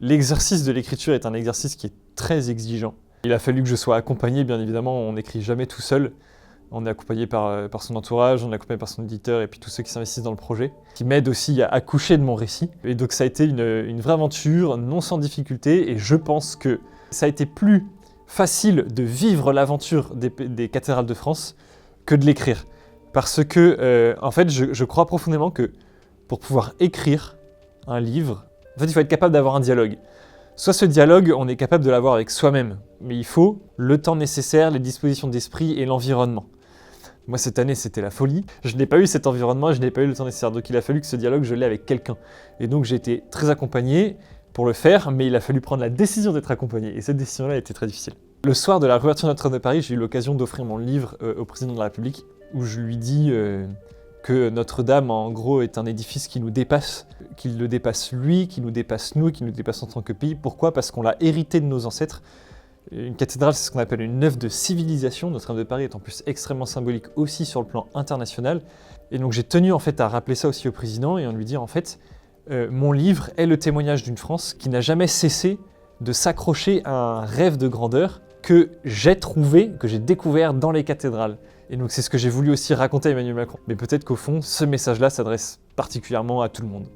L'exercice de l'écriture est un exercice qui est très exigeant. Il a fallu que je sois accompagné, bien évidemment, on n'écrit jamais tout seul. On est accompagné par son entourage, on est accompagné par son éditeur et puis tous ceux qui s'investissent dans le projet, qui m'aident aussi à accoucher de mon récit. Et donc ça a été une vraie aventure, non sans difficulté, et je pense que ça a été plus facile de vivre l'aventure des cathédrales de France que de l'écrire. Parce que, en fait, je crois profondément que pour pouvoir écrire un livre, en fait, il faut être capable d'avoir un dialogue. Soit ce dialogue, on est capable de l'avoir avec soi-même, mais il faut le temps nécessaire, les dispositions d'esprit et l'environnement. Moi, cette année, c'était la folie. Je n'ai pas eu cet environnement, je n'ai pas eu le temps nécessaire. Donc, il a fallu que ce dialogue, je l'ai avec quelqu'un. Et donc, j'ai été très accompagné pour le faire, mais il a fallu prendre la décision d'être accompagné. Et cette décision-là a été très difficile. Le soir de la réouverture de Notre-Dame de Paris, j'ai eu l'occasion d'offrir mon livre au président de la République, où je lui dis que Notre-Dame, en gros, est un édifice qui nous dépasse, qu'il le dépasse lui, qui nous dépasse nous, qui nous dépasse en tant que pays. Pourquoi ? Parce qu'on l'a hérité de nos ancêtres. Une cathédrale, c'est ce qu'on appelle une œuvre de civilisation. Notre-Dame de Paris est en plus extrêmement symbolique aussi sur le plan international. Et donc j'ai tenu en fait à rappeler ça aussi au président et à lui dire en fait, mon livre est le témoignage d'une France qui n'a jamais cessé de s'accrocher à un rêve de grandeur que j'ai trouvé, que j'ai découvert dans les cathédrales. Et donc c'est ce que j'ai voulu aussi raconter à Emmanuel Macron. Mais peut-être qu'au fond, ce message-là s'adresse particulièrement à tout le monde.